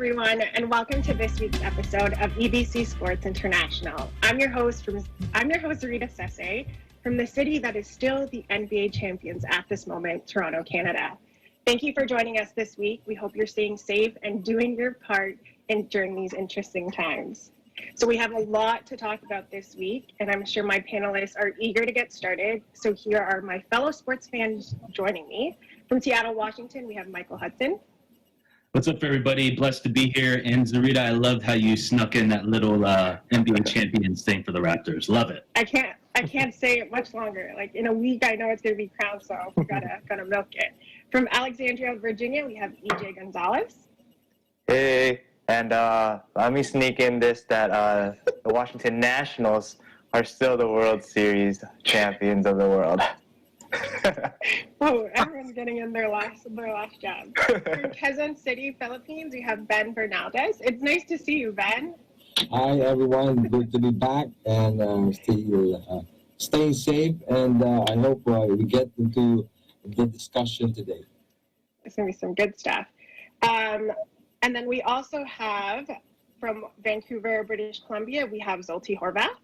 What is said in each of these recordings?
everyone, and welcome to this week's episode of EBC Sports International. I'm your host, Rita Sese, from the city that is still the NBA champions at this moment, Toronto, Canada. Thank you for joining us this week. We hope you're staying safe and doing your part during these interesting times. So we have a lot to talk about this week, and I'm sure my panelists are eager to get started. So here are my fellow sports fans joining me. From Seattle, Washington, we have Michael Hudson. What's up, everybody? Blessed to be here. And Zarita, I loved how you snuck in that little NBA champions thing for the Raptors. Love it. I can't say it much longer. Like in a week, I know it's going to be crowned, so we gotta milk it. From Alexandria, Virginia, we have EJ Gonzalez. Hey, and let me sneak in this that the Washington Nationals are still the World Series champions of the world. Oh, everyone's getting in their last jab. From Quezon City, Philippines, we have Ben Bernaldez. It's nice to see you, Ben. Hi, everyone. Good to be back and staying safe. And I hope we get into the discussion today. It's going to be some good stuff. And then we also have, from Vancouver, British Columbia, we have Zolti Horvath.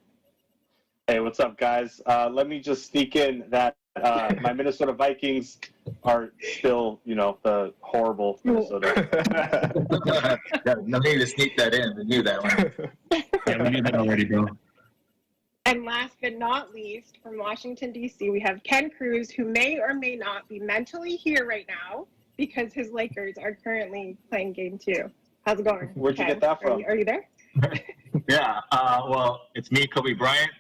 Hey, what's up, guys? Let me just sneak in that my Minnesota Vikings are still, the horrible Minnesota. No need to sneak that in. We knew that one. Yeah, we knew that already, bro. And last but not least, from Washington, D.C., we have Ken Cruz, who may or may not be mentally here right now because his Lakers are currently playing Game 2. How's it going? Where'd you get that from? Are you there? Yeah, well, it's me, Kobe Bryant.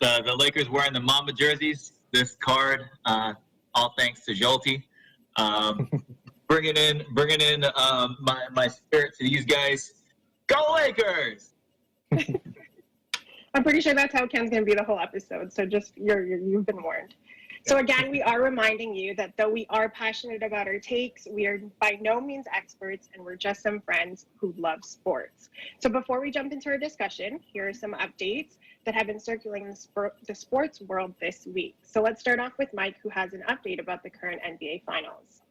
The Lakers wearing the Mamba jerseys. This card, all thanks to Jolty. Bringing in my spirit to these guys. Go Lakers! I'm pretty sure that's how Ken's going to be the whole episode. So just you've been warned. So again, we are reminding you that though we are passionate about our takes, we are by no means experts, and we're just some friends who love sports. So before we jump into our discussion, here are some updates that have been circulating the sports world this week. So let's start off with Mike, who has an update about the current NBA Finals.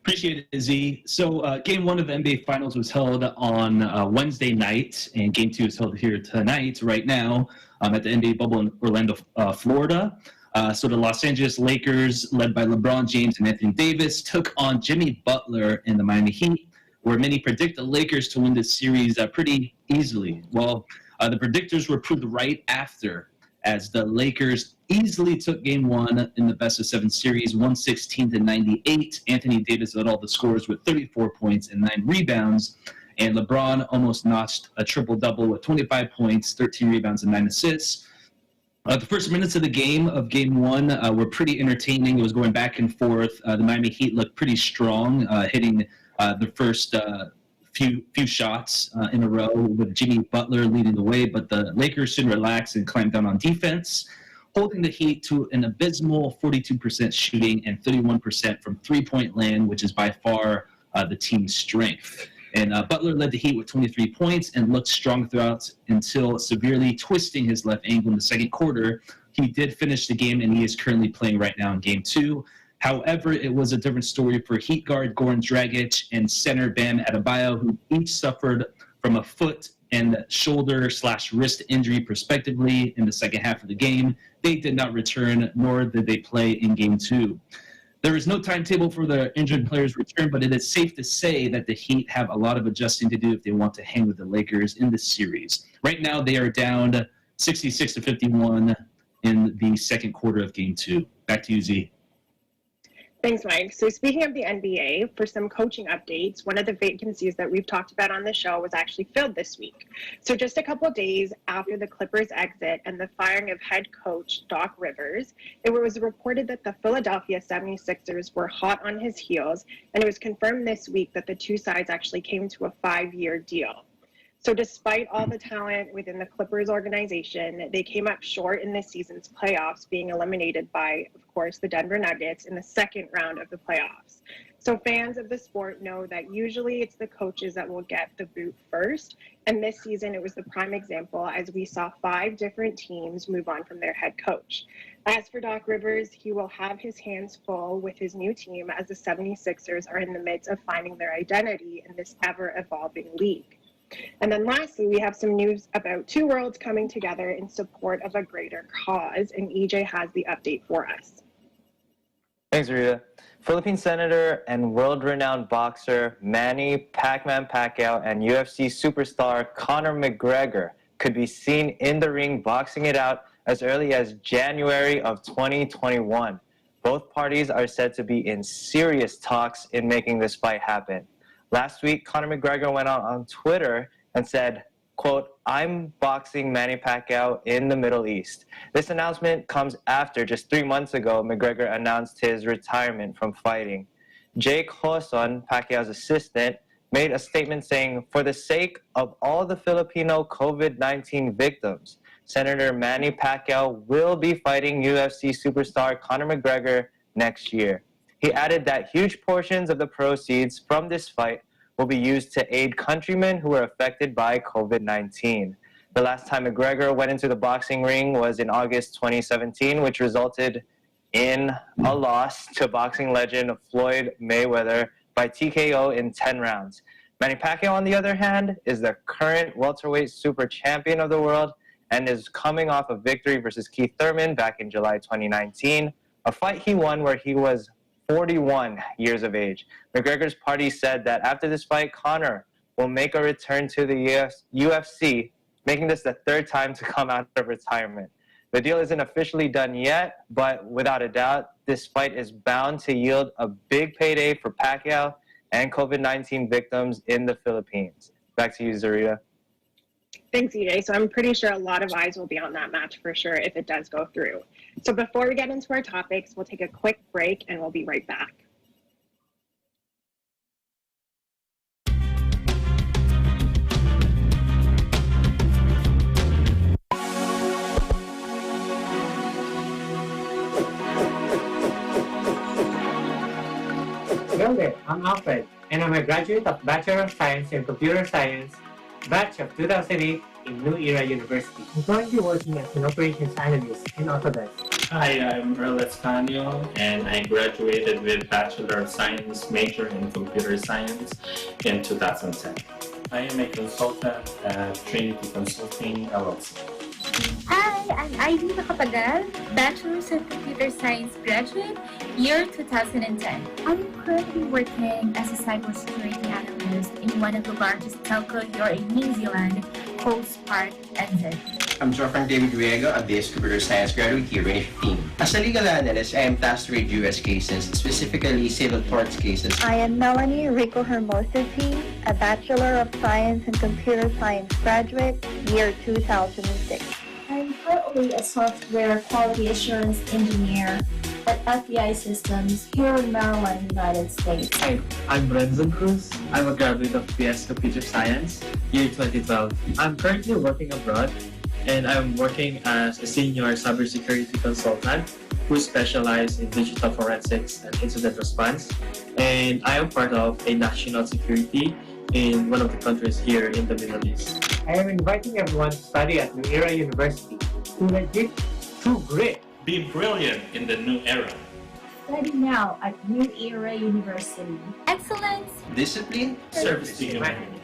Appreciate it, Z. So Game 1 of the NBA Finals was held on Wednesday night, and Game 2 is held here tonight, right now, at the NBA bubble in Orlando, Florida. So the Los Angeles Lakers, led by LeBron James and Anthony Davis, took on Jimmy Butler and the Miami Heat, where many predict the Lakers to win this series pretty easily. Well, the predictors were proved right after, as the Lakers easily took Game 1 in the best-of-7 series, 116-98. Anthony Davis led all the scores with 34 points and 9 rebounds, and LeBron almost notched a triple-double with 25 points, 13 rebounds, and 9 assists. The first minutes of the game of Game 1 were pretty entertaining. It was going back and forth. The Miami Heat looked pretty strong, hitting the first few shots in a row with Jimmy Butler leading the way, but the Lakers soon relaxed and clamped down on defense, holding the Heat to an abysmal 42% shooting and 31% from three-point land, which is by far the team's strength. And Butler led the Heat with 23 points and looked strong throughout until severely twisting his left ankle in the second quarter. He did finish the game, and he is currently playing right now in Game 2. However, it was a different story for Heat guard Goran Dragic and center Bam Adebayo, who each suffered from a foot and shoulder/wrist injury, respectively, in the second half of the game. They did not return, nor did they play in Game 2. There is no timetable for the injured players' return, but it is safe to say that the Heat have a lot of adjusting to do if they want to hang with the Lakers in this series. Right now, they are down 66-51 in the second quarter of Game 2. Back to you, Z. Thanks, Mike. So speaking of the NBA, for some coaching updates, one of the vacancies that we've talked about on the show was actually filled this week. So just a couple of days after the Clippers' exit and the firing of head coach Doc Rivers, it was reported that the Philadelphia 76ers were hot on his heels, and it was confirmed this week that the two sides actually came to a 5-year deal. So despite all the talent within the Clippers organization, they came up short in this season's playoffs, being eliminated by, of course, the Denver Nuggets in the second round of the playoffs. So fans of the sport know that usually it's the coaches that will get the boot first. And this season, it was the prime example as we saw 5 different teams move on from their head coach. As for Doc Rivers, he will have his hands full with his new team as the 76ers are in the midst of finding their identity in this ever-evolving league. And then lastly, we have some news about 2 worlds coming together in support of a greater cause, and EJ has the update for us. Thanks, Rita. Philippine senator and world-renowned boxer Manny Pac-Man Pacquiao and UFC superstar Conor McGregor could be seen in the ring boxing it out as early as January of 2021. Both parties are said to be in serious talks in making this fight happen. Last week, Conor McGregor went out on Twitter and said, quote, "I'm boxing Manny Pacquiao in the Middle East." This announcement comes after just 3 months ago, McGregor announced his retirement from fighting. Jake Hoson, Pacquiao's assistant, made a statement saying, "For the sake of all the Filipino COVID-19 victims, Senator Manny Pacquiao will be fighting UFC superstar Conor McGregor next year." He added that huge portions of the proceeds from this fight will be used to aid countrymen who were affected by COVID-19. The last time McGregor went into the boxing ring was in August 2017, which resulted in a loss to boxing legend Floyd Mayweather by TKO in 10 rounds. Manny Pacquiao, on the other hand, is the current welterweight super champion of the world and is coming off a victory versus Keith Thurman back in July 2019, a fight he won where he was 41 years of age. McGregor's party said that after this fight, Conor will make a return to the UFC, making this the 3rd time to come out of retirement. The deal isn't officially done yet, but without a doubt, this fight is bound to yield a big payday for Pacquiao and COVID-19 victims in the Philippines. Back to you, Zarita. Thanks, EJ. So I'm pretty sure a lot of eyes will be on that match for sure if it does go through. So before we get into our topics, we'll take a quick break and we'll be right back. Hello there, I'm Alfred, and I'm a graduate of Bachelor of Science in Computer Science, batch of 2008 in New Era University. I'm currently working as an operations analyst in Autodesk. Hi, I'm Earl Escanio, and I graduated with Bachelor of Science major in Computer Science in 2010. I am a consultant at Trinity Consulting LLC. Hi, I'm Ivy Macapagal, Bachelor's of Computer Science graduate, year 2010. I'm currently working as a cybersecurity analyst in one of the largest telco here in New Zealand, Coast Park NZ. I'm Jofran David Riego, a BS Computer Science graduate here in 2015. As a legal analyst, I am tasked to read U.S. cases, specifically civil torts cases. I am Melanie Rico Hermosity, a Bachelor of Science in Computer Science graduate, year 2006. I'm currently a software quality assurance engineer at FBI Systems here in Maryland, United States. Hi, I'm Brendan Cruz. I'm a graduate of BS Computer Science, year 2012. I'm currently working abroad, and I'm working as a senior cybersecurity consultant who specializes in digital forensics and incident response. And I am part of a national security in one of the countries here in the Middle East. I am inviting everyone to study at New Era University. To legit, to great. Be brilliant in the new era. Study now at New Era University. Excellence, Discipline, Service to humanity.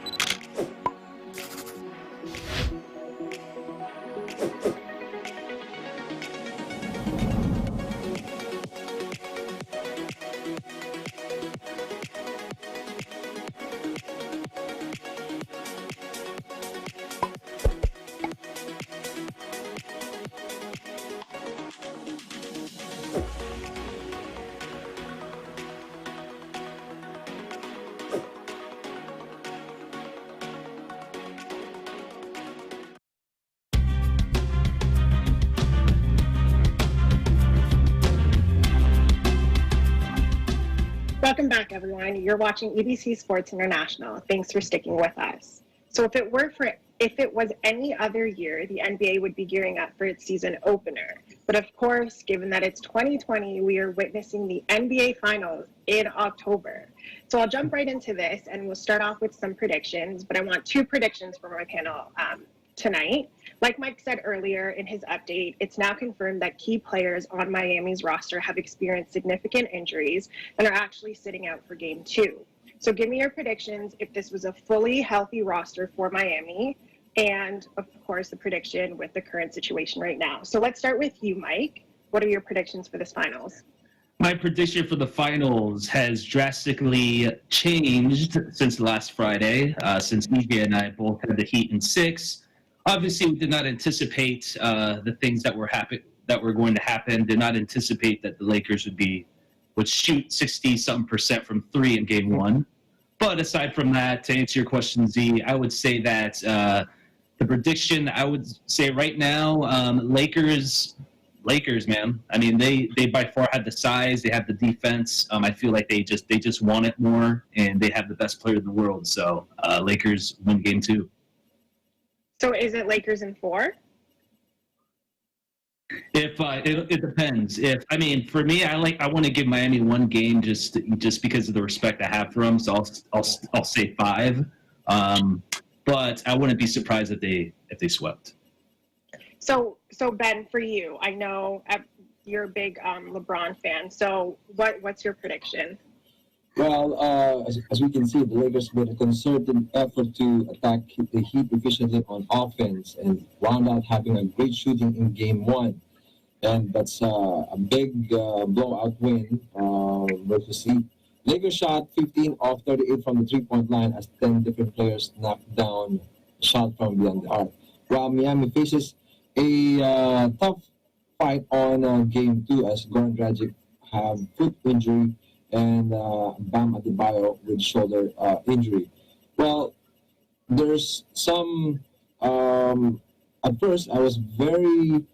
Welcome back, everyone. You're watching EBC Sports International. Thanks for sticking with us. So if it was any other year, the NBA would be gearing up for its season opener. But of course, given that it's 2020, we are witnessing the NBA Finals in October. So I'll jump right into this, and we'll start off with some predictions. But I want 2 predictions from my panel tonight. Like Mike said earlier in his update, it's now confirmed that key players on Miami's roster have experienced significant injuries and are actually sitting out for Game 2. So give me your predictions if this was a fully healthy roster for Miami, and of course the prediction with the current situation right now. So let's start with you, Mike. What are your predictions for this finals? My prediction for the finals has drastically changed since last Friday, since EJ and I both had the Heat in 6. Obviously, we did not anticipate the things that were going to happen. Did not anticipate that the Lakers would shoot 60-something% from 3 in Game 1. But aside from that, to answer your question, Z, I would say that the prediction, I would say right now, Lakers, man. I mean, they by far have the size, they have the defense. I feel like they just want it more, and they have the best player in the world. So Lakers win Game 2. So is it Lakers in 4? If it depends. For me, I want to give Miami 1 game just because of the respect I have for them. So I'll say 5. But I wouldn't be surprised if they swept. So Ben, for you, I know you're a big LeBron fan. So what's your prediction? Well, as we can see, the Lakers made a concerted effort to attack the Heat efficiently on offense and wound out having a great shooting in Game 1. And that's a big blowout win versus Heat. Lakers shot 15 of 38 from the three-point line as 10 different players knocked down a shot from beyond the arc. While Miami faces a tough fight on Game 2 as Goran Dragic have foot injury and Bam Adebayo with shoulder injury. Well, there's some. At first, I was very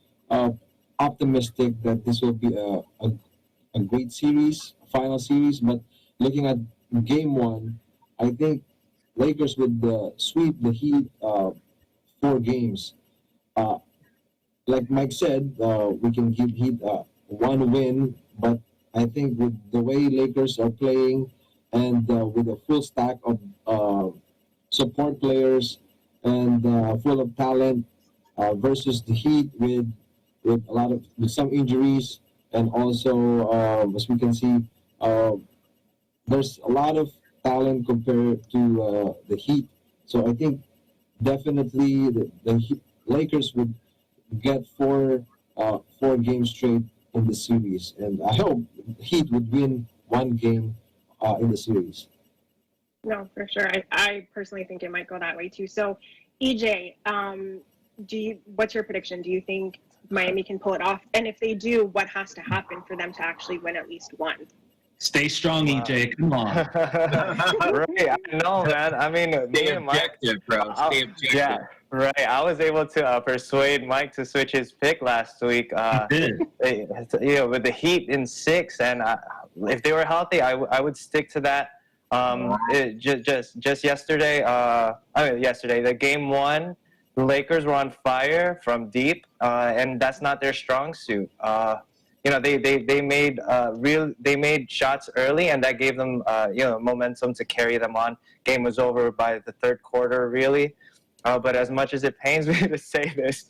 optimistic that this will be a great series, final series. But looking at Game 1, I think Lakers would sweep the Heat 4 games. Like Mike said, we can give Heat 1 win, but I think with the way Lakers are playing and with a full stack of support players and full of talent versus the Heat with some injuries, and also as we can see, there's a lot of talent compared to the Heat. So I think definitely the Lakers would get 4 games straight in the series, and I hope Heat would win 1 game in the series. No, for sure. I personally think it might go that way too. So, EJ, what's your prediction? Do you think Miami can pull it off? And if they do, what has to happen for them to actually win at least 1? Stay strong, EJ. Come on. Right, I know, man. I mean, Stay objective, bro. Stay objective. Yeah, right. I was able to persuade Mike to switch his pick last week. With the Heat in 6, and if they were healthy, I would stick to that. Just yesterday, the Game 1, the Lakers were on fire from deep, and that's not their strong suit. They made shots early, and that gave them momentum to carry them on. Game was over by the 3rd quarter, really. But as much as it pains me to say this,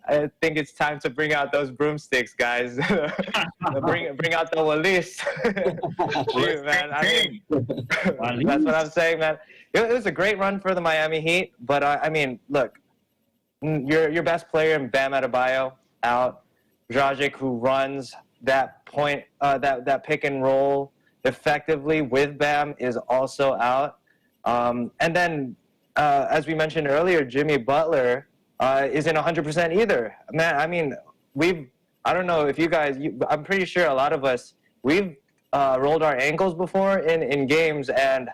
I think it's time to bring out those broomsticks, guys. bring out the Walis. Shoot, man. I mean, that's what I'm saying, man. It was a great run for the Miami Heat, but I mean, look, your best player in Bam Adebayo out. Dragic, who runs that point, that pick and roll effectively with Bam, is also out. And then, as we mentioned earlier, Jimmy Butler isn't 100% either. Man, I mean, I don't know if you guys, I'm pretty sure a lot of us, we've rolled our ankles before in games, and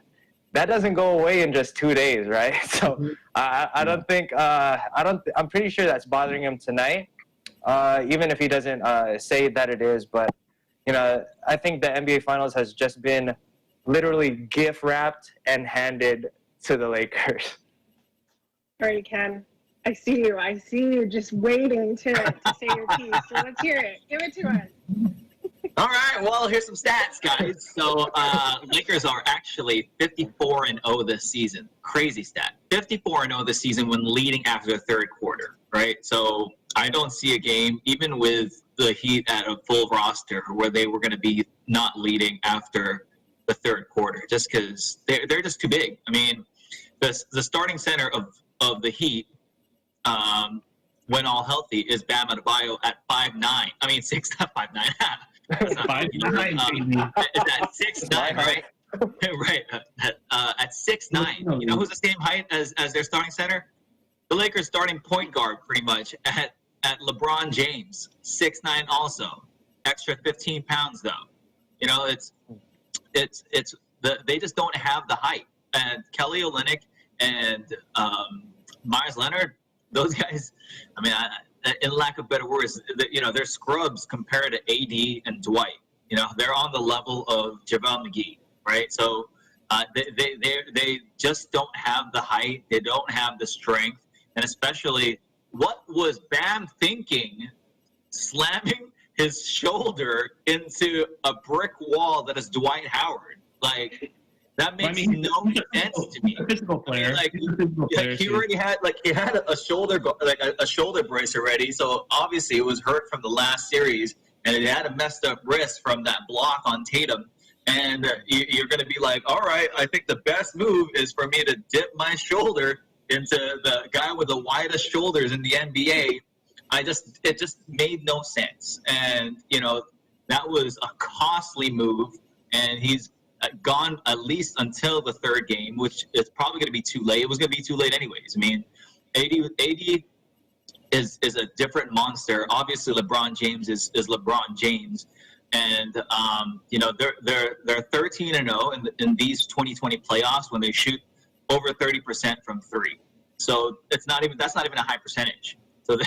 that doesn't go away in just 2 days, right? So I don't think, I'm pretty sure that's bothering him tonight. Even if he doesn't say that it is. But, I think the NBA Finals has just been literally gift wrapped and handed to the Lakers. All right, Ken. I see you. I see you just waiting to say your piece. So let's hear it. Give it to us. All right, well, here's some stats, guys. So Lakers are actually 54-0 this season. Crazy stat. 54-0 this season when leading after the third quarter, right? So I don't see a game, even with the Heat at a full roster, where they were going to be not leading after the third quarter, just because they're just too big. I mean, the starting center of the Heat, when all healthy, is Bam Adebayo at 5'9". I mean, 6, not 5'9". It's at 6'9", right? Right. At 6'9". You know who's the same height as their starting center? The Lakers' starting point guard, pretty much, at LeBron James, 6'9" also. Extra 15 pounds, though. You know, they just don't have the height. And Kelly Olynyk and Myers Leonard, those guys, I mean, in lack of better words, you know, they're scrubs compared to AD and Dwight. You know, they're on the level of JaVale McGee, right? So they just don't have the height. They don't have the strength. And especially, what was Bam thinking, slamming his shoulder into a brick wall that is Dwight Howard? Like, that makes no sense to me. Physical player. He already had a shoulder a shoulder brace already. So obviously it was hurt from the last series, and it had a messed up wrist from that block on Tatum. And you're going to be like, all right, I think the best move is for me to dip my shoulder into the guy with the widest shoulders in the NBA. It just made no sense. And you know, that was a costly move, and he's gone at least until the third game, which is probably going to be too late. It was going to be too late anyways. I mean, AD is a different monster. Obviously, LeBron James is LeBron James, and you know, they're 13-0 in these 2020 playoffs when they shoot over 30% from three. So that's not even a high percentage. So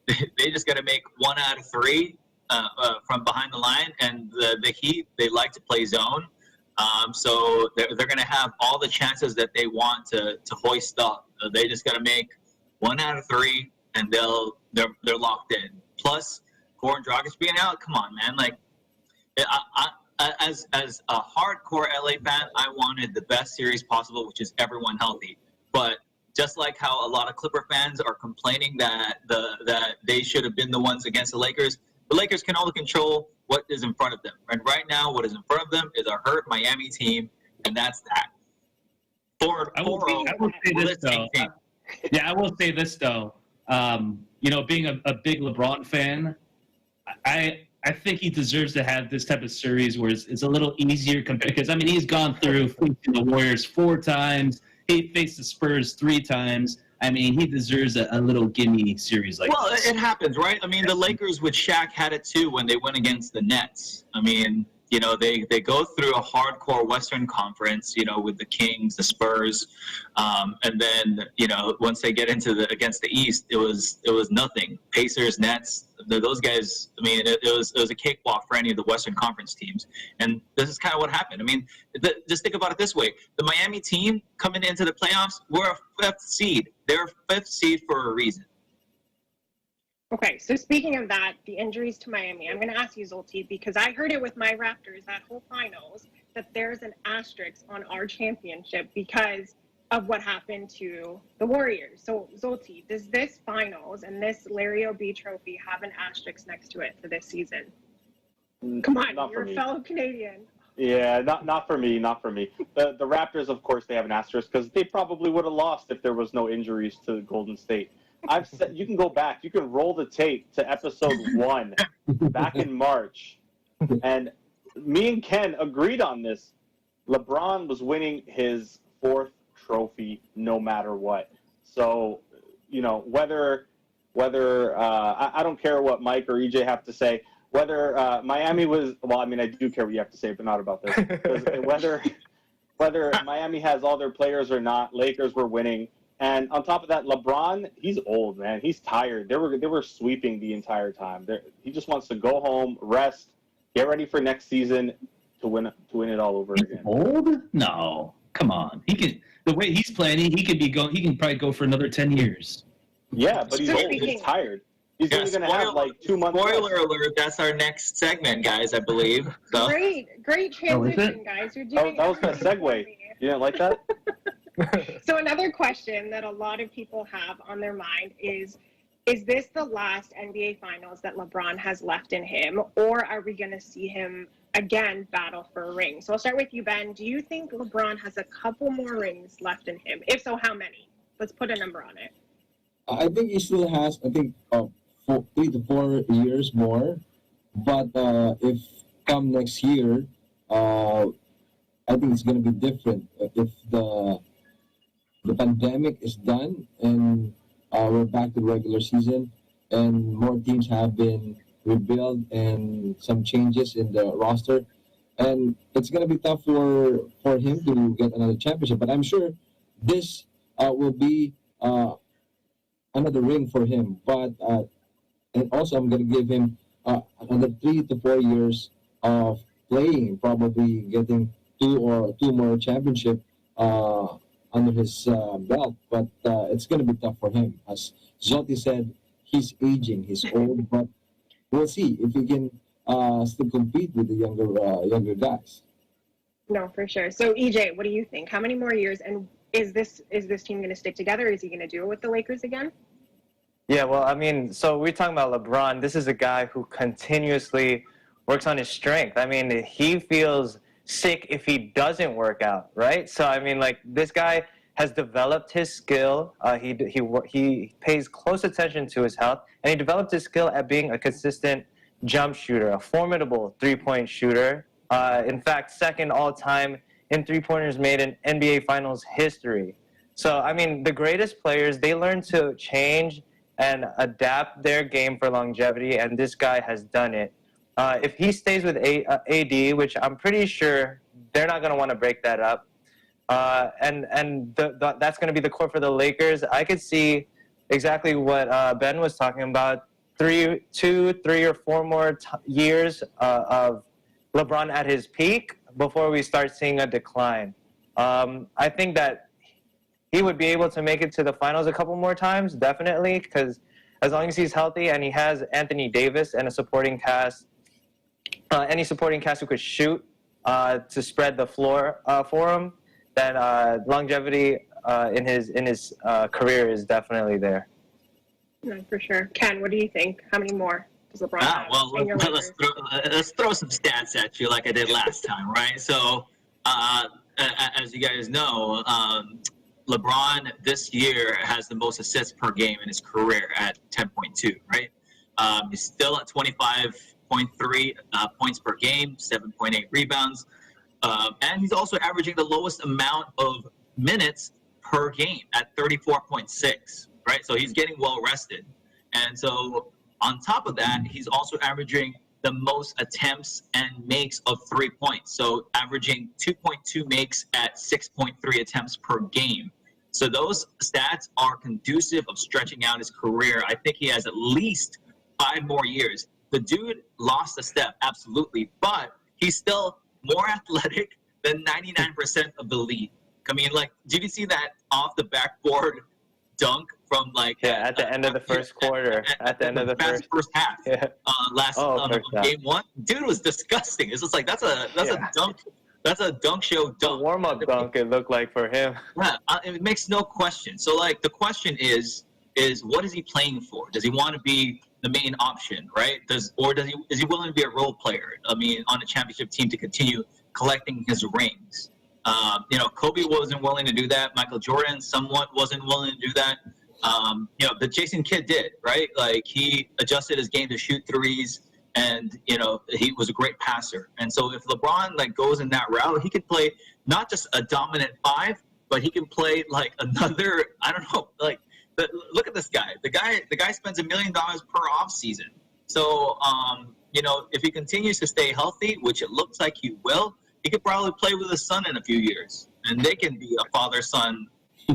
they just got to make 1 out of 3 from behind the line, and the Heat, they like to play zone. So they're going to have all the chances that they want to hoist up. They just got to make 1 out of 3, and they're locked in. Plus, Goran Dragic being out, come on, man! Like, as a hardcore LA fan, I wanted the best series possible, which is everyone healthy. But just like how a lot of Clipper fans are complaining that they should have been the ones against the Lakers can only control what is in front of them. And right now, what is in front of them is a hurt Miami team, and that's that. I will say this, though. Yeah, I will say this, though. You know, being a big LeBron fan, I think he deserves to have this type of series where it's a little easier compared, because, I mean, he's gone through facing the Warriors 4 times. He faced the Spurs 3 times. I mean, he deserves a little gimme series like this. Well, it happens, right? I mean, the Lakers with Shaq had it too when they went against the Nets. I mean, you know, they go through a hardcore Western Conference, you know, with the Kings, the Spurs, and then, you know, once they get into against the East, it was nothing. Pacers, Nets, those guys. I mean, it was a cakewalk for any of the Western Conference teams, and this is kind of what happened. I mean, just think about it this way: the Miami team coming into the playoffs, we're a 5th seed. They're a 5th seed for a reason. Okay, so speaking of that, the injuries to Miami, I'm going to ask you, Zolti, because I heard it with my Raptors that whole finals, that there's an asterisk on our championship because of what happened to the Warriors. So, Zolti, does this finals and this Larry O'B trophy have an asterisk next to it for this season? Come on, you're a fellow Canadian. Yeah, not for me, not for me. The Raptors, of course, they have an asterisk because they probably would have lost if there was no injuries to Golden State. I've said you can go back, you can roll the tape to episode 1 back in March, and me and Ken agreed on this. LeBron was winning his 4th trophy no matter what. So, you know, whether I don't care what Mike or EJ have to say. Whether Miami was, well, I mean, I do care what you have to say, but not about this. Whether Miami has all their players or not, Lakers were winning. And on top of that, LeBron, he's old, man. He's tired. They were sweeping the entire time. He just wants to go home, rest, get ready for next season to win it all over again. Old? No. Come on, he can. The way he's playing, he can probably go for another 10 years. Yeah, but he's old. He's tired. He's only going to have like 2 months. Spoiler alert! That's our next segment, guys. I believe. So. Great transition, guys. You're doing. That was my segue. You didn't like that? So another question that a lot of people have on their mind is this the last NBA Finals that LeBron has left in him, or are we going to see him again battle for a ring? So I'll start with you, Ben. Do you think LeBron has a couple more rings left in him? If so, how many? Let's put a number on it. I think he still has, 3 to 4 years more. But if come next year, I think it's going to be different. If the pandemic is done and we're back to regular season and more teams have been rebuilt and some changes in the roster, and it's going to be tough for him to get another championship. But I'm sure this will be another ring for him. But and also I'm going to give him another 3 to 4 years of playing, probably getting two more championship under his belt. But it's going to be tough for him. As Zolti said, he's aging, he's old, but we'll see if he can still compete with the younger guys. No, for sure. So EJ, what do you think? How many more years, and is this team going to stick together? Is he going to do it with the Lakers again? Yeah, well, I mean, so we're talking about LeBron. This is a guy who continuously works on his strength. I mean, he feels sick if he doesn't work out, right? So, I mean, like, this guy has developed his skill. He pays close attention to his health, and he developed his skill at being a consistent jump shooter, a formidable three-point shooter. In fact, second all-time in three-pointers made in NBA Finals history. So, I mean, the greatest players, they learn to change and adapt their game for longevity, and this guy has done it. If he stays with AD, which I'm pretty sure they're not going to want to break that up, and that's going to be the core for the Lakers, I could see exactly what Ben was talking about, 3 or 4 more years of LeBron at his peak before we start seeing a decline. I think that he would be able to make it to the finals a couple more times, definitely, because as long as he's healthy and he has Anthony Davis and a supporting cast, any supporting cast who could shoot to spread the floor for him, then longevity in his career is definitely there. No, for sure. Ken, what do you think? How many more does LeBron have? Well, let's throw some stats at you like I did last time, right? So, as you guys know, LeBron this year has the most assists per game in his career at 10.2, right? He's still at 25.3 points per game, 7.8 rebounds, and he's also averaging the lowest amount of minutes per game at 34.6, right? So he's getting well rested. And so on top of that, he's also averaging the most attempts and makes of 3 points. So averaging 2.2 makes at 6.3 attempts per game. So those stats are conducive of stretching out his career. I think he has at least 5 more years. The dude lost a step, absolutely, but he's still more athletic than 99% of the league. I mean, like, did you see that off the backboard dunk from at the end of the first quarter, at the end of the first half, game 1? Dude was disgusting. It's just like that's a dunk. That's a dunk show dunk. A warm-up dunk, it looked like, for him. Yeah, it makes no question. So, like, the question is what is he playing for? Does he want to be the main option, right? Is he willing to be a role player? I mean, on a championship team to continue collecting his rings. Kobe wasn't willing to do that. Michael Jordan somewhat wasn't willing to do that. The Jason Kidd did, right? Like, he adjusted his game to shoot threes. And, he was a great passer. And so if LeBron, goes in that route, he could play not just a dominant 5, but he can play, another, I don't know, look at this guy. The guy spends $1 million per off season. So, if he continues to stay healthy, which it looks like he will, he could probably play with his son in a few years. And they can be a father-son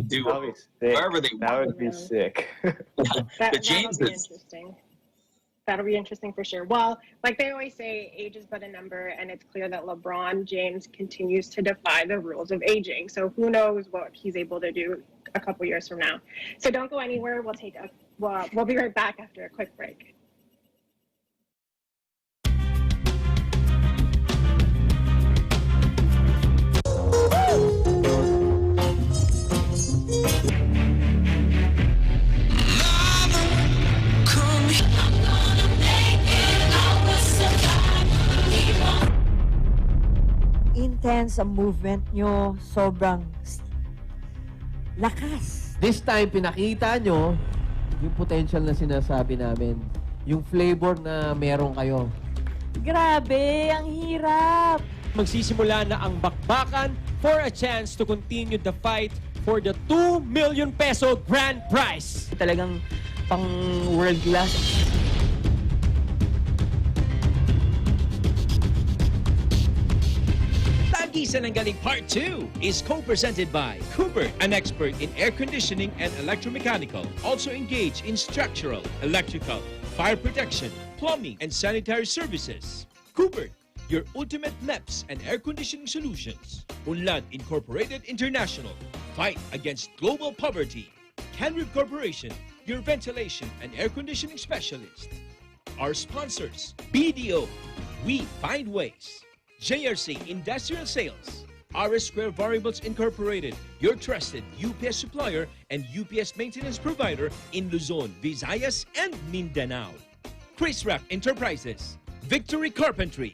duo wherever they want. That would be sick. That would be interesting. That'll be interesting for sure. Well, like they always say, age is but a number, and it's clear that LeBron James continues to defy the rules of aging. So who knows what he's able to do a couple years from now. So don't go anywhere. We'll be right back after a quick break. Intense ang movement nyo, sobrang lakas. This time, pinakita nyo yung potential na sinasabi namin. Yung flavor na meron kayo. Grabe, ang hirap. Magsisimula na ang bakbakan for a chance to continue the fight for the 2 million peso grand prize. Talagang pang world class. Tagisan ng Galing Part 2 is co-presented by Cooper, an expert in air conditioning and electromechanical, also engaged in structural, electrical, fire protection, plumbing, and sanitary services. Cooper, your ultimate MEPS and air conditioning solutions. Unlad Incorporated International, fight against global poverty. Canrib Corporation, your ventilation and air conditioning specialist. Our sponsors, BDO, we find ways. JRC Industrial Sales, RS Square Variables Incorporated, your trusted UPS supplier and UPS maintenance provider in Luzon, Visayas, and Mindanao. Chris Rack Enterprises, Victory Carpentry,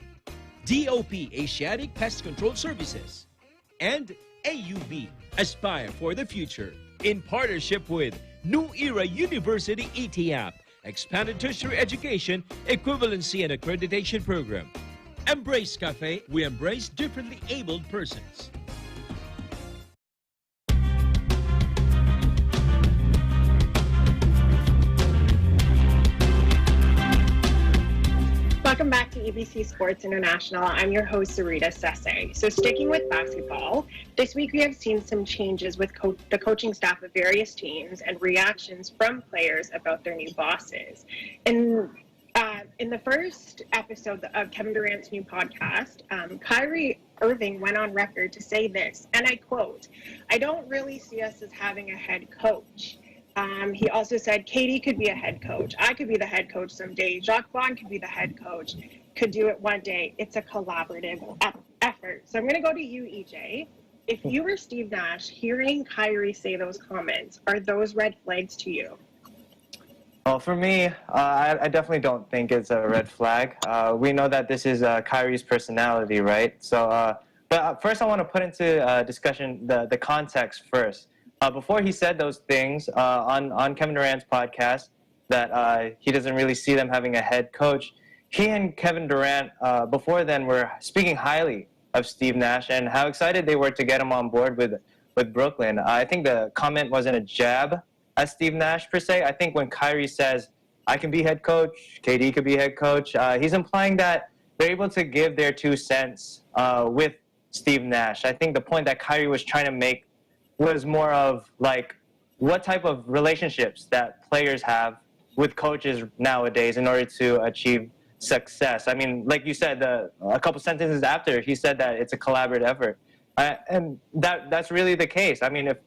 DOP Asiatic Pest Control Services, and AUB, Aspire for the Future, in partnership with New Era University ETAP, Expanded Tertiary Education, Equivalency and Accreditation Program. Embrace Cafe, we embrace differently abled persons. Welcome back to EBC Sports International. I'm your host, Sarita Sese. So sticking with basketball, this week we have seen some changes with the coaching staff of various teams and reactions from players about their new bosses. In the first episode of Kevin Durant's new podcast, Kyrie Irving went on record to say this, and I quote, "I don't really see us as having a head coach." He also said, "KD could be a head coach. I could be the head coach someday. Jacques Vaughn could be the head coach. Could do it one day. It's a collaborative effort." So I'm going to go to you, EJ. If you were Steve Nash, hearing Kyrie say those comments, are those red flags to you? Well, for me, I definitely don't think it's a red flag. We know that this is Kyrie's personality, right? So, but first I want to put into discussion the context first. Before he said those things on Kevin Durant's podcast, that he doesn't really see them having a head coach, he and Kevin Durant, before then, were speaking highly of Steve Nash and how excited they were to get him on board with Brooklyn. I think the comment wasn't a jab at Steve Nash per se. I think when Kyrie says, "I can be head coach, KD could be head coach," he's implying that they're able to give their 2 cents with Steve Nash. I think the point that Kyrie was trying to make was more of like what type of relationships that players have with coaches nowadays in order to achieve success. I mean, like you said, a couple sentences after, he said that it's a collaborative effort. And that's really the case. I mean, if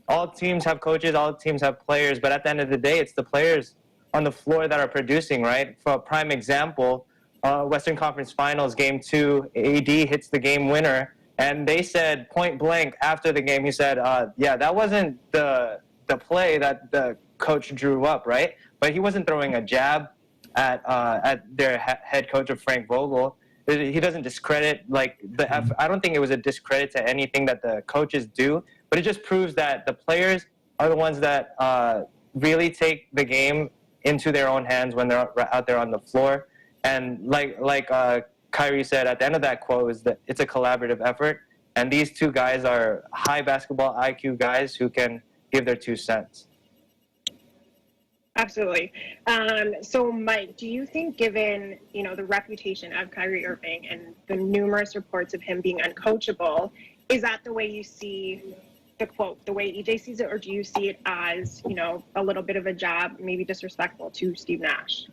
all teams have coaches, all teams have players, but at the end of the day, it's the players on the floor that are producing, right? For a prime example, Western Conference Finals, Game 2, AD hits the game winner, and they said point blank after the game, he said, yeah, that wasn't the play that the coach drew up, right? But he wasn't throwing a jab at their head coach of Frank Vogel. He doesn't discredit I don't think it was a discredit to anything that the coaches do, but it just proves that the players are the ones that really take the game into their own hands when they're out there on the floor. And like Kyrie said at the end of that quote, is that it's a collaborative effort, and these 2 guys are high basketball IQ guys who can give their 2 cents. Absolutely. So, Mike, do you think, given the reputation of Kyrie Irving and the numerous reports of him being uncoachable, is that the way you see the quote, the way EJ sees it, or do you see it as a little bit of a jab, maybe disrespectful to Steve Nash?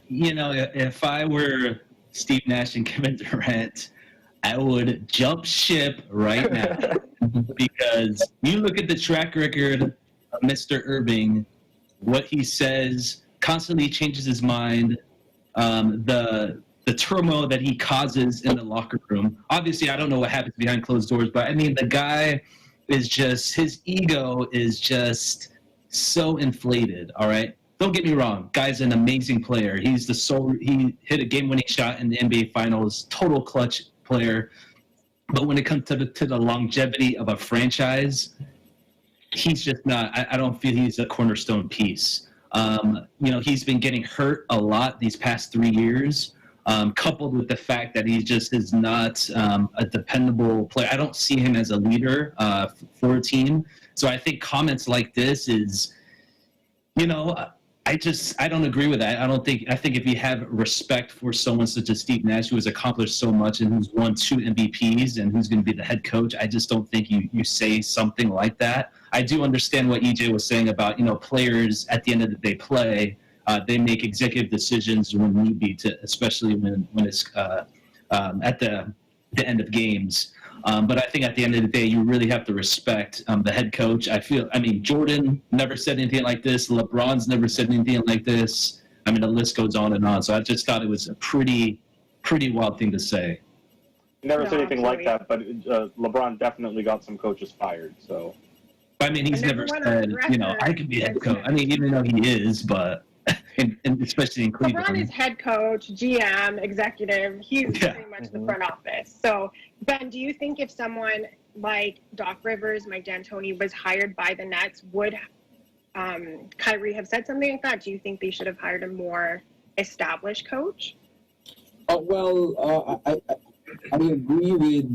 If I were Steve Nash and Kevin Durant, I would jump ship right now because you look at the track record of Mr. Irving, what he says, constantly changes his mind, the turmoil that he causes in the locker room. Obviously, I don't know what happens behind closed doors, but I mean, the guy is just, his ego is just so inflated, all right? Don't get me wrong, guy's an amazing player. He hit a game-winning shot in the NBA Finals, total clutch player. But when it comes to the longevity of a franchise, he's just not. I don't feel he's a cornerstone piece. He's been getting hurt a lot these past 3 years, coupled with the fact that he just is not a dependable player. I don't see him as a leader for a team. So I think comments like this is, I don't agree with that. I think if you have respect for someone such as Steve Nash, who has accomplished so much and who's won 2 MVPs and who's going to be the head coach, I just don't think you say something like that. I do understand what EJ was saying about, players at the end of the day play. They make executive decisions when need be, especially when it's at the end of games. But I think at the end of the day, you really have to respect the head coach. Jordan never said anything like this. LeBron's never said anything like this. The list goes on and on. So I just thought it was a pretty wild thing to say. Never said anything like that, but LeBron definitely got some coaches fired. So, he's never said, I could be head coach. Even though he is, but and especially in Cleveland. LeBron is head coach, GM, executive. He's pretty much the front office. So, Ben, do you think if someone like Doc Rivers, Mike D'Antoni was hired by the Nets, would Kyrie have said something like that? Do you think they should have hired a more established coach? I agree with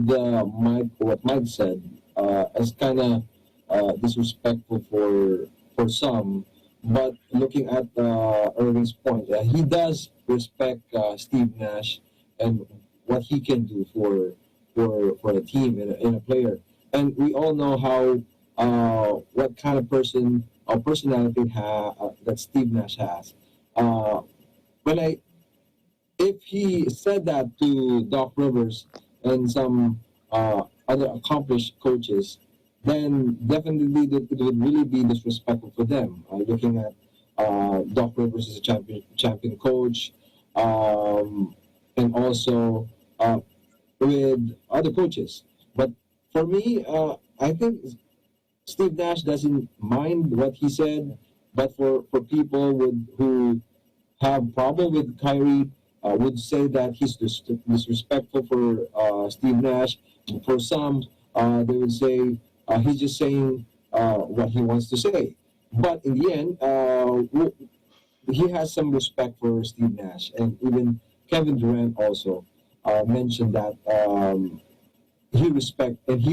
what Mike said. As kind of disrespectful for some. But looking at Irving's point, he does respect Steve Nash and what he can do for a team and a player. And we all know what kind of personality that Steve Nash has. If he said that to Doc Rivers and some other accomplished coaches, then definitely it would really be disrespectful for them. Looking at Doc Rivers as a champion coach, and also with other coaches. But for me, I think Steve Nash doesn't mind what he said, but for people who have problem with Kyrie, would say that he's disrespectful for Steve Nash. For some, they would say, he's just saying what he wants to say. But in the end, he has some respect for Steve Nash. And even Kevin Durant also mentioned that he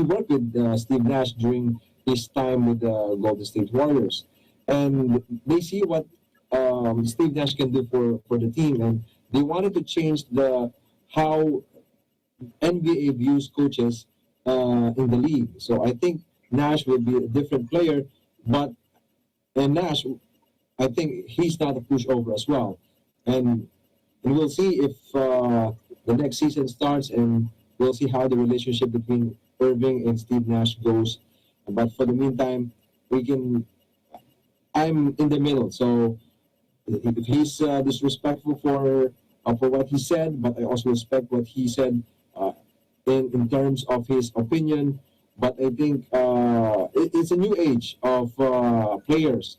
worked with Steve Nash during his time with the Golden State Warriors. And they see what Steve Nash can do for the team. And they wanted to change how NBA views coaches in the league. So I think Nash will be a different player, but Nash, I think he's not a pushover as well. And we'll see if the next season starts, and we'll see how the relationship between Irving and Steve Nash goes. But for the meantime, I'm in the middle. So if he's disrespectful for what he said, but I also respect what he said in terms of his opinion. But I think it's a new age of players.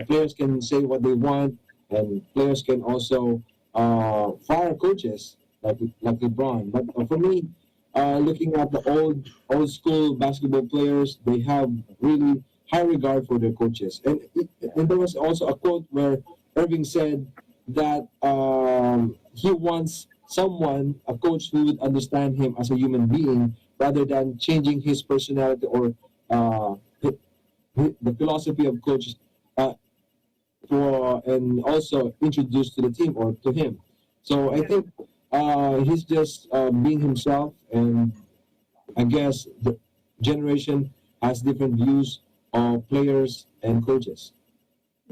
Players can say what they want, and players can also fire coaches like LeBron. But for me, looking at the old school basketball players, they have really high regard for their coaches. And there was also a quote where Irving said that he wants a coach who would understand him as a human being, rather than changing his personality or the philosophy of coaches and also introduced to the team or to him. So I think he's just being himself, and I guess the generation has different views of players and coaches.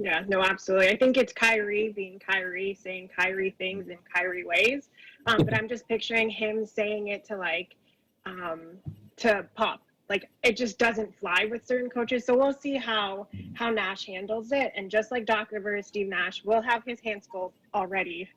Yeah, no, absolutely. I think it's Kyrie being Kyrie, saying Kyrie things in Kyrie ways. But I'm just picturing him saying it to Pop. Like, it just doesn't fly with certain coaches. So we'll see how Nash handles it. And just like Doc Rivers, Steve Nash will have his hands full already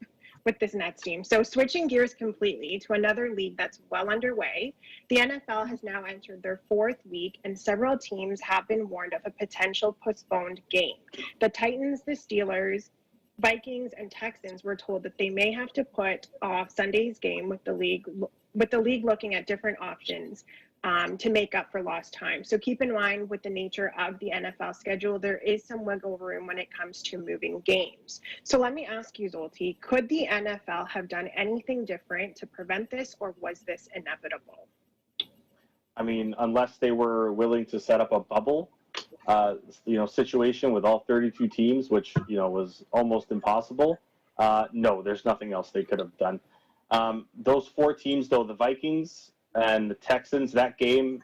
with this Nets team. So switching gears completely to another league that's well underway, the NFL has now entered their 4th week, and several teams have been warned of a potential postponed game. The Titans, the Steelers, Vikings, and Texans were told that they may have to put off Sunday's game, with the league looking at different options to make up for lost time. So keep in mind, with the nature of the NFL schedule, there is some wiggle room when it comes to moving games. So let me ask you, Zolti, could the NFL have done anything different to prevent this, or was this inevitable? I mean, unless they were willing to set up a bubble, situation with all 32 teams, which, was almost impossible. No, there's nothing else they could have done. Those 4 teams, though, the Vikings and the Texans, that game,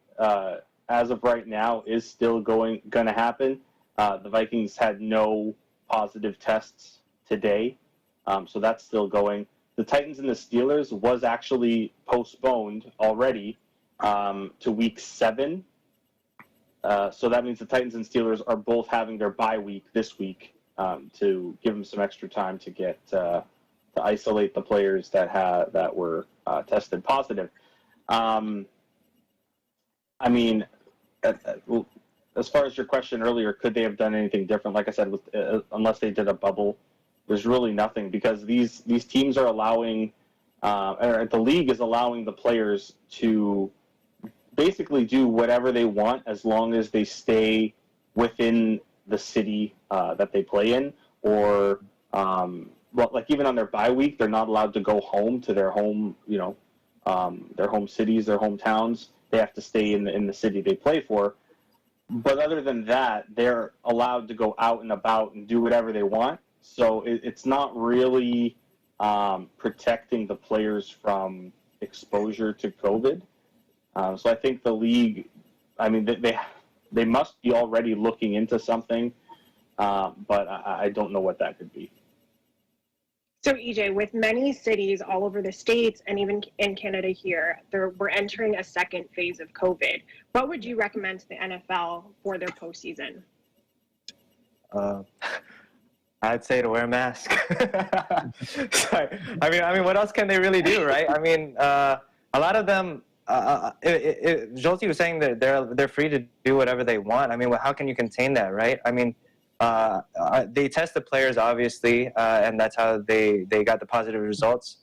as of right now, is still going to happen. The Vikings had no positive tests today, so that's still going. The Titans and the Steelers was actually postponed already to week 7. So that means the Titans and Steelers are both having their bye week this week to give them some extra time to get to isolate the players that were tested positive. I mean, as far as your question earlier, could they have done anything different? Like I said, unless they did a bubble, there's really nothing, because these teams are allowing, or the league is allowing the players to basically do whatever they want as long as they stay within the city that they play in, or like even on their bye week, they're not allowed to go home to their home, their home cities, their hometowns. They have to stay in the city they play for. But other than that, they're allowed to go out and about and do whatever they want. So it's not really protecting the players from exposure to COVID. So I think the league, I mean, they must be already looking into something, but I don't know what that could be. So EJ, with many cities all over the States and even in Canada here, we're entering a second phase of COVID. What would you recommend to the NFL for their postseason? I'd say to wear a mask. Sorry. I mean, what else can they really do, right? I mean, a lot of them, Jolty was saying that they're free to do whatever they want. I mean, how can you contain that, right? I mean, they test the players, obviously, and that's how they got the positive results,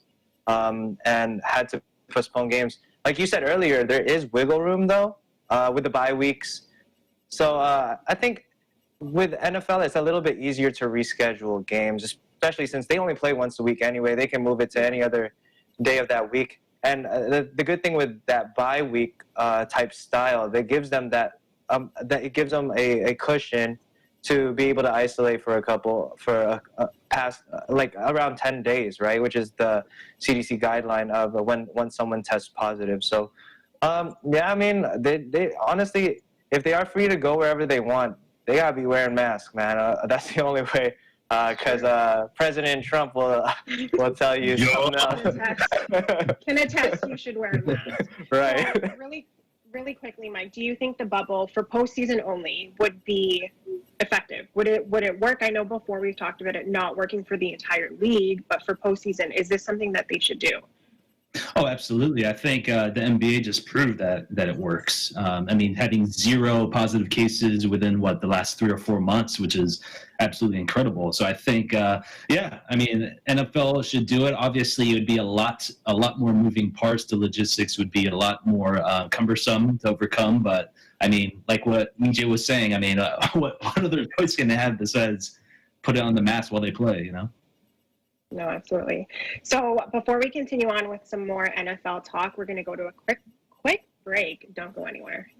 and had to postpone games. Like you said earlier, there is wiggle room, though, with the bye weeks. So I think with NFL, it's a little bit easier to reschedule games, especially since they only play once a week anyway. They can move it to any other day of that week. And the good thing with that bye week type style, that gives them that it gives them a cushion to be able to isolate for a past like around 10 days, right? Which is the CDC guideline of when someone tests positive. So, yeah, I mean, they honestly, if they are free to go wherever they want, they gotta be wearing masks, man. That's the only way. Because President Trump will tell you something else. Can attest you should wear a mask. Right. Really quickly, Mike, do you think the bubble for postseason only would be effective? Would it work? I know before we've talked about it not working for the entire league, but for postseason, is this something that they should do? Oh, absolutely. I think the NBA just proved that it works. I mean, having 0 positive cases within the last 3 or 4 months, which is absolutely incredible. So I think, yeah, I mean, NFL should do it. Obviously, it would be a lot more moving parts. The logistics would be a lot more cumbersome to overcome. But I mean, like what EJ was saying, I mean, what other choice can they have besides put it on the mask while they play? You know. No, absolutely. So before we continue on with some more NFL talk, we're going to go to a quick break. Don't go anywhere.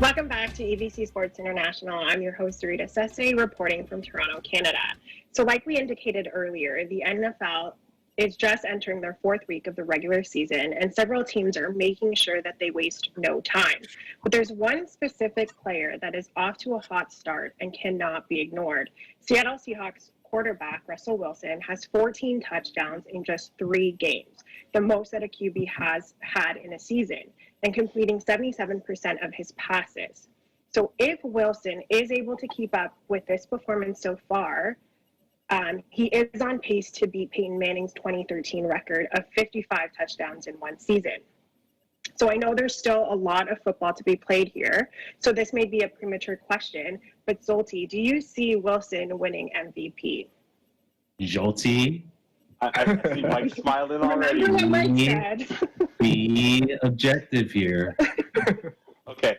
Welcome back to EBC Sports International. I'm your host, Rita Sesse, reporting from Toronto, Canada. So like we indicated earlier, the NFL is just entering their 4th week of the regular season, and several teams are making sure that they waste no time. But there's one specific player that is off to a hot start and cannot be ignored. Seattle Seahawks quarterback Russell Wilson has 14 touchdowns in just 3 games, the most that a QB has had in a season, and completing 77% of his passes. So if Wilson is able to keep up with this performance so far, he is on pace to beat Peyton Manning's 2013 record of 55 touchdowns in one season. So I know there's still a lot of football to be played here, so this may be a premature question, but Zolti, do you see Wilson winning MVP? Jolty. I see Mike smiling already. Remember what Mike said. Be objective here. Okay.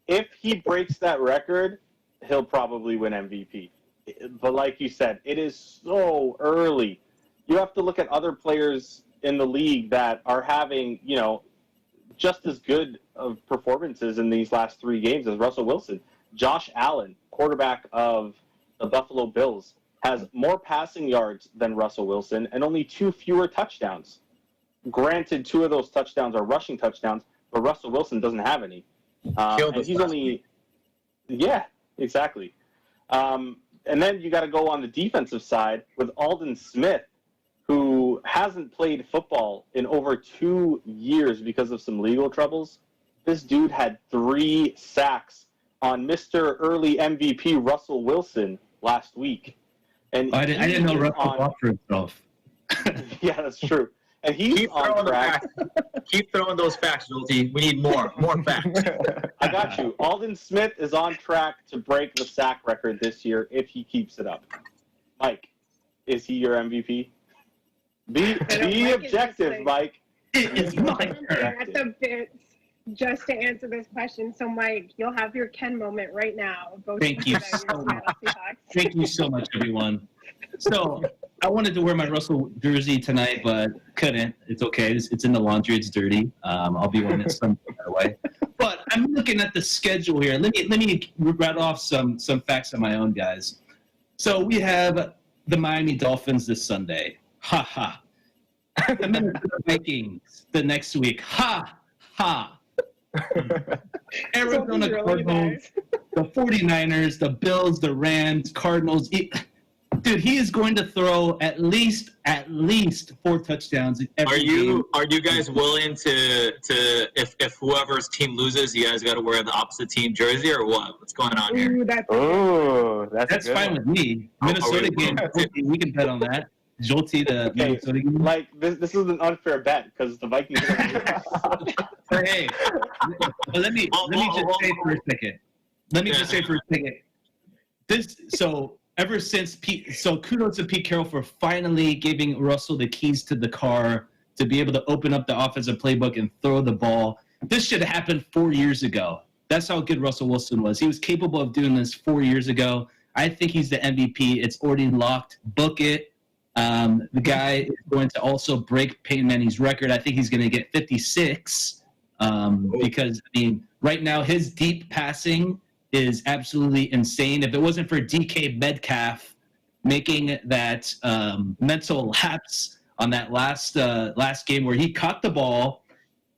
If he breaks that record, he'll probably win MVP. But like you said, it is so early. You have to look at other players in the league that are having, just as good of performances in these last 3 games as Russell Wilson. Josh Allen, quarterback of the Buffalo Bills, has more passing yards than Russell Wilson and only 2 fewer touchdowns. Granted, 2 of those touchdowns are rushing touchdowns, but Russell Wilson doesn't have any. And he's only... Yeah, exactly. And then you got to go on the defensive side with Aldon Smith, who hasn't played football in over 2 years because of some legal troubles. This dude had 3 sacks on Mr. Early MVP Russell Wilson last week. And I didn't know Russell fought for himself. Yeah, that's true. And he's on track. Keep throwing those facts, Jolty. We need more facts. I got you. Aldon Smith is on track to break the sack record this year if he keeps it up. Mike, is he your MVP? Be objective, Mike. It's my At the bits just to answer this question. So, Mike, you'll have your Ken moment right now. Thank you so much. Thank you so much, everyone. So, I wanted to wear my Russell jersey tonight, but couldn't. It's okay. It's in the laundry. It's dirty. I'll be wearing it some way. But I'm looking at the schedule here. Let me rattle off some facts of my own, guys. So we have the Miami Dolphins this Sunday. Ha ha. The Minnesota Vikings the next week. Ha ha. Arizona Cardinals, the 49ers, the Bills, the Rams, Cardinals. Dude, he is going to throw at least 4 touchdowns in every game. Are you guys willing to if whoever's team loses, you guys got to wear the opposite team jersey or what? What's going on here? Ooh, that's fine with me. Minnesota game, we can bet on that. Jolty, the Minnesota game. Like this is an unfair bet because the Vikings. Hey, let me just say for a second. Ever since kudos to Pete Carroll for finally giving Russell the keys to the car to be able to open up the offensive playbook and throw the ball. This should have happened 4 years ago. That's how good Russell Wilson was. He was capable of doing this 4 years ago. I think he's the MVP. It's already locked. Book it. The guy is going to also break Peyton Manning's record. I think he's going to get 56 because, right now his deep passing is absolutely insane. If it wasn't for DK Metcalf making that mental lapse on that last game where he caught the ball,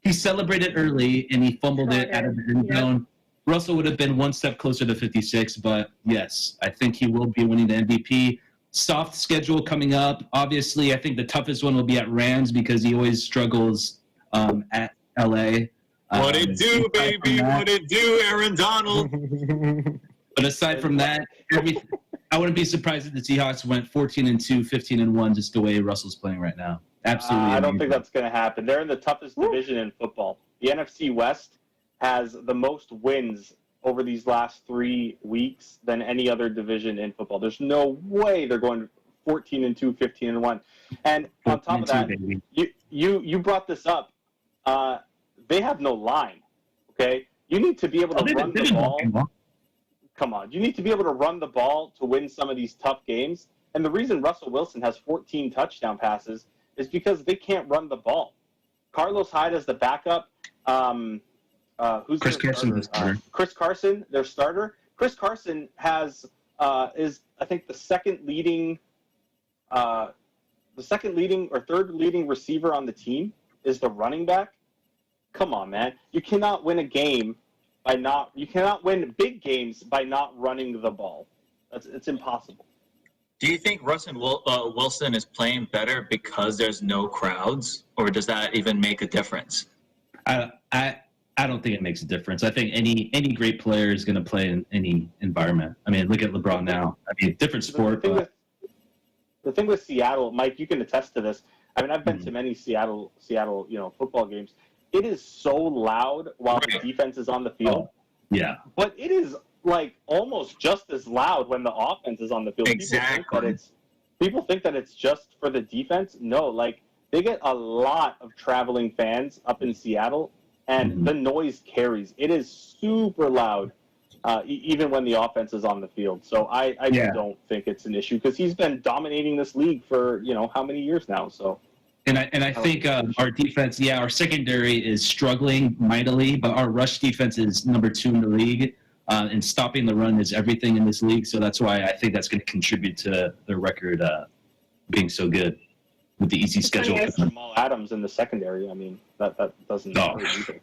he celebrated early and he fumbled it out of the end zone. Russell would have been one step closer to 56, but yes, I think he will be winning the MVP. Soft schedule coming up. Obviously, I think the toughest one will be at Rams because he always struggles at LA. What it do, baby? What it do, Aaron Donald? But aside from that, I wouldn't be surprised if the Seahawks went 14-2, 15-1, just the way Russell's playing right now. Absolutely. I don't think that's going to happen. They're in the toughest division in football. The NFC West has the most wins over these last 3 weeks than any other division in football. There's no way they're going 14-2, 15-1. And on top of that, you brought this up. They have no line, okay? You need to be able to run the ball. Come on. You need to be able to run the ball to win some of these tough games. And the reason Russell Wilson has 14 touchdown passes is because they can't run the ball. Carlos Hyde is the backup. Who's Chris Carson, the starter? Chris Carson, their starter. Chris Carson is I think the second leading or third leading receiver on the team is the running back. Come on, man. You cannot win a game you cannot win big games by not running the ball. It's impossible. Do you think Russell Wilson is playing better because there's no crowds, or does that even make a difference? I don't think it makes a difference. I think any great player is going to play in any environment. I mean, look at LeBron now. I mean, different sport. The thing with Seattle, Mike, you can attest to this. I mean, I've been to many Seattle, football games. It is so loud while the defense is on the field. Yeah. But it is like almost just as loud when the offense is on the field. Exactly. People think that it's just for the defense. No, like they get a lot of traveling fans up in Seattle, and the noise carries. It is super loud, even when the offense is on the field. So I don't think it's an issue because he's been dominating this league for how many years now. So. And I think our defense, our secondary is struggling mightily, but our rush defense is number 2 in the league, and stopping the run is everything in this league. So that's why I think that's going to contribute to their record being so good with the easy schedule. Jamal Adams in the secondary. I mean, that doesn't matter either.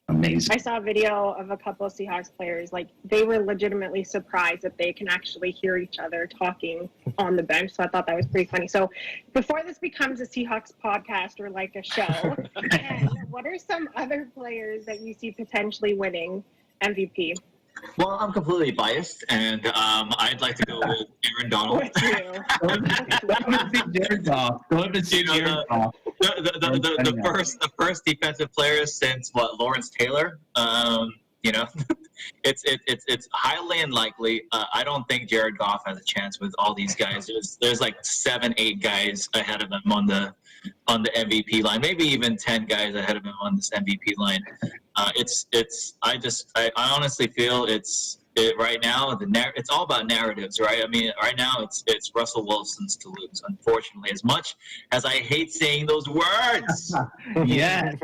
Amazing. I saw a video of a couple of Seahawks players. Like, they were legitimately surprised that they can actually hear each other talking on the bench. So I thought that was pretty funny. So before this becomes a Seahawks podcast or like a show, Ken, what are some other players that you see potentially winning MVP? Well, I'm completely biased, and I'd like to go with Aaron Donald. The first defensive player since Lawrence Taylor. It's highly unlikely. I don't think Jared Goff has a chance with all these guys. There's like 7-8 guys ahead of him on the MVP line, maybe even 10 guys ahead of him on this MVP line. I honestly feel right now it's all about narratives, right? I mean, right now it's Russell Wilson's to lose, unfortunately. As much as I hate saying those words, yes,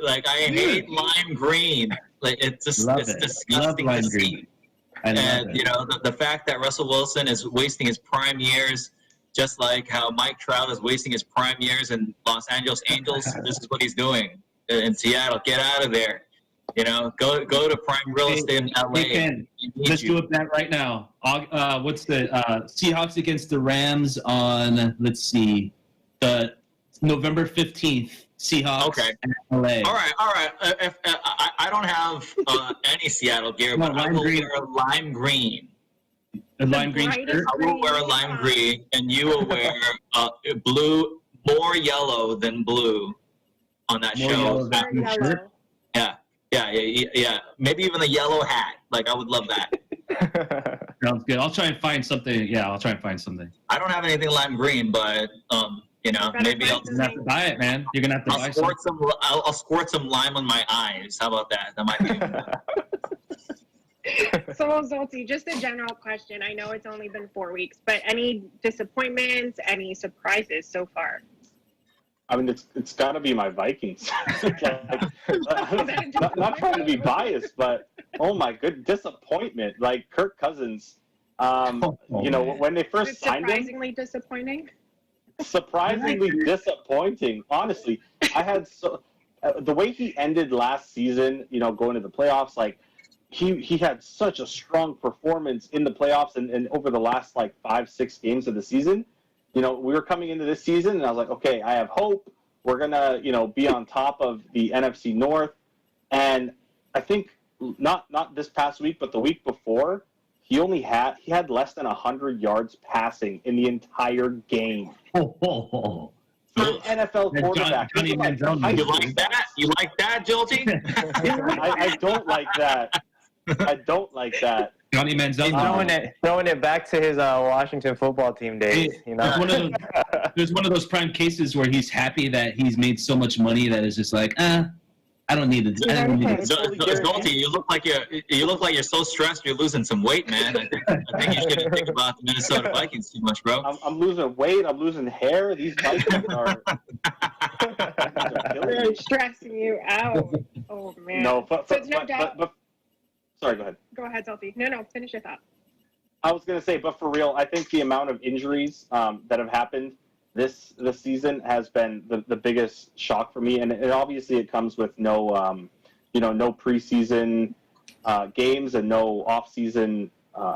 like I hate lime green. Like it's disgusting to see. And the fact that Russell Wilson is wasting his prime years, just like how Mike Trout is wasting his prime years in Los Angeles Angels. This is what he's doing in Seattle. Get out of there. Go to prime real estate in LA. Let's do a bet right now. What's the Seahawks against the Rams on? Let's see, the November 15th. Seahawks. Okay. LA. All right. If I don't have any Seattle gear, but I will wear lime green. A lime green shirt. I will wear a lime green, and you will wear blue, more yellow than blue on that show. Yeah. Maybe even a yellow hat. Like, I would love that. Sounds good. I'll try and find something. Yeah, I'll try and find something. I don't have anything lime green, but maybe I'll have to buy it, man. You're gonna have to buy some. I'll squirt some lime on my eyes. How about that? That might be. So, Zolty, just a general question. I know it's only been 4 weeks, but any disappointments, any surprises so far? I mean, it's got to be my Vikings. not trying to be biased, but oh my good disappointment. Like Kirk Cousins, when they first signed him. Surprisingly disappointing. Surprisingly disappointing. Honestly, I had the way he ended last season. Going to the playoffs, like he had such a strong performance in the playoffs and over the last like 5-6 games of the season. We were coming into this season, and I was like, okay, I have hope. We're gonna, be on top of the NFC North. And I think not this past week, but the week before, he had less than 100 yards passing in the entire game. Oh. NFL quarterback. You like that? You like that, Jolty? I don't like that. I don't like that. Johnny Manziel throwing it back to his Washington football team days. There's one of those prime cases where he's happy that he's made so much money that it's just like, I don't need it. Zolty, you look like you're so stressed you're losing some weight, man. I think you shouldn't think about the Minnesota Vikings too much, bro. I'm losing weight. I'm losing hair. These Vikings are They're stressing you out. Oh man. No, but so it's no doubt. Sorry, go ahead. Go ahead, Zolty. No, finish your thought. I was going to say, but for real, I think the amount of injuries that have happened this season has been the biggest shock for me, and obviously it comes with no no preseason games and no off-season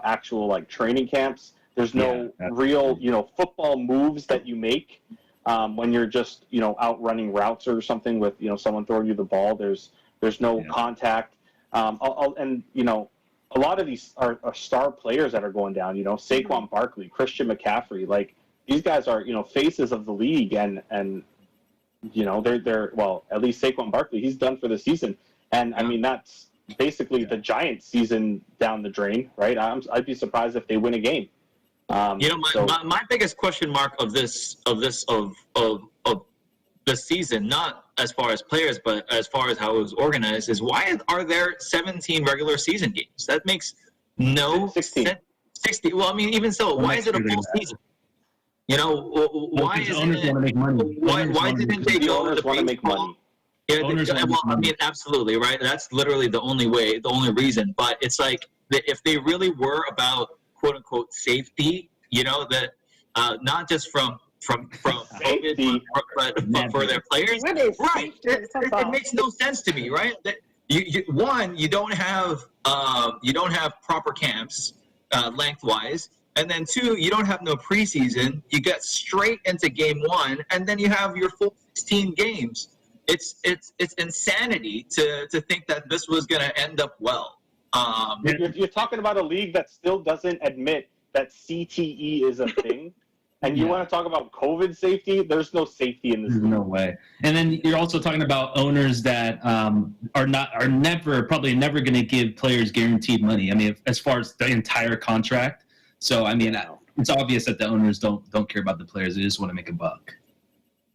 actual like training camps. There's no real football moves that you make when you're just out running routes or something with someone throwing you the ball. There's no contact, and a lot of these are star players that are going down. Saquon Barkley, Christian McCaffrey, like these guys are faces of the league, and they're well, at least Saquon Barkley, he's done for the season, and I mean that's basically the Giants season down the drain, right? I'd be surprised if they win a game. My biggest question mark of this season, not as far as players, but as far as how it was organized, is why are there 17 regular season games? That makes no 16. sense. 60. Well, I mean, even so, why is it a full season? Why is owners want to make money. Why didn't they go owners to want to make money? Yeah, I mean, absolutely, right? That's literally the only way, the only reason. But it's like, if they really were about quote unquote safety, that not just from COVID, but for their players, right? It makes no sense to me, right? That you don't have proper camps lengthwise, and then two, you don't have no preseason. You get straight into game one, and then you have your full 16 games. It's insanity to think that this was going to end up well. You're talking about a league that still doesn't admit that CTE is a thing, and you want to talk about COVID safety? There's no safety in this league. No way. And then you're also talking about owners that are probably never going to give players guaranteed money. I mean, as far as the entire contract. So I mean, it's obvious that the owners don't care about the players. They just want to make a buck.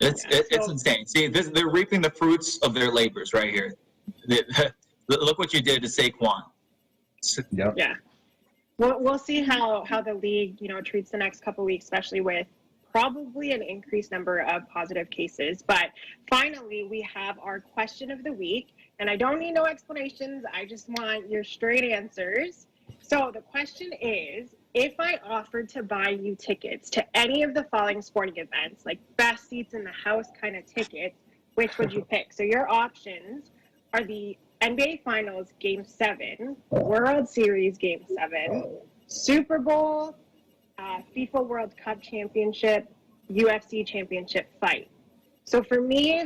It's insane. See, they're reaping the fruits of their labors right here. Look what you did to Saquon. Yep. Yeah. We'll see how the league treats the next couple weeks, especially with probably an increased number of positive cases. But finally, we have our question of the week, and I don't need no explanations. I just want your straight answers. So the question is, if I offered to buy you tickets to any of the following sporting events, like best seats in the house kind of tickets, which would you pick? So your options are the NBA Finals Game 7, World Series Game 7, Super Bowl, FIFA World Cup Championship, UFC Championship fight. So for me,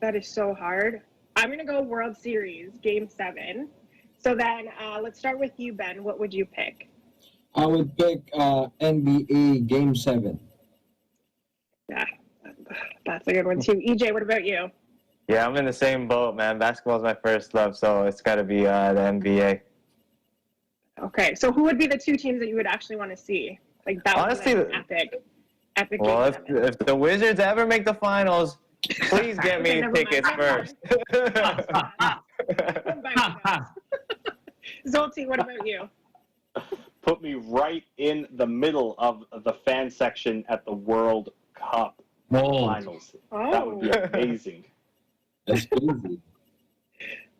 that is so hard. I'm going to go World Series Game 7. So then let's start with you, Ben. What would you pick? I would pick NBA Game 7. Yeah, that's a good one too. EJ, what about you? Yeah, I'm in the same boat, man. Basketball is my first love, so it's got to be the NBA. Okay, so who would be the two teams that you would actually want to see? Like that Honestly, would be an epic. Well, game if the Wizards ever make the finals, please get me tickets first. Zolti, what about you? Put me right in the middle of the fan section at the World Cup finals. Oh. That would be amazing. That's crazy.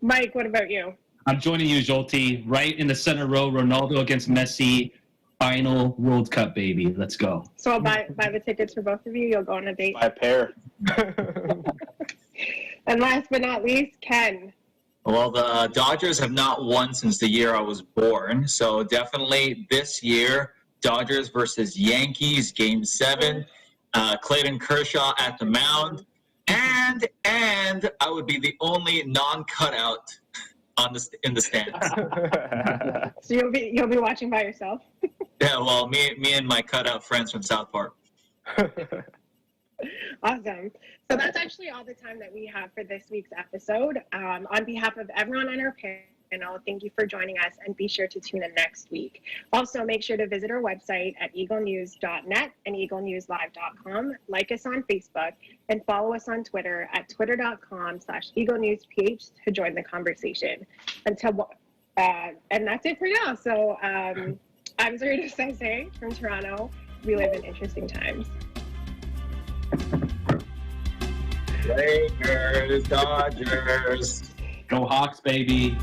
Mike, what about you? I'm joining you, Jolty. Right in the center row, Ronaldo against Messi. Final World Cup, baby. Let's go. So I'll buy the tickets for both of you. You'll go on a date. Buy a pair. And last but not least, Ken. Well, the Dodgers have not won since the year I was born. So definitely this year, Dodgers versus Yankees, Game 7. Clayton Kershaw at the mound. And I would be the only non-cutout in the stands. So you'll be watching by yourself? Yeah, well, me and my cutout friends from South Park. Awesome. So that's actually all the time that we have for this week's episode. On behalf of everyone on our panel, thank you for joining us, and be sure to tune in next week. Also, make sure to visit our website at eaglenews.net and eaglenewslive.com, like us on Facebook, and follow us on Twitter at twitter.com/eaglenewsph to join the conversation. And that's it for now. So I'm Zarita Sensei from Toronto. We live in interesting times. Lakers, Dodgers. Go Hawks, baby.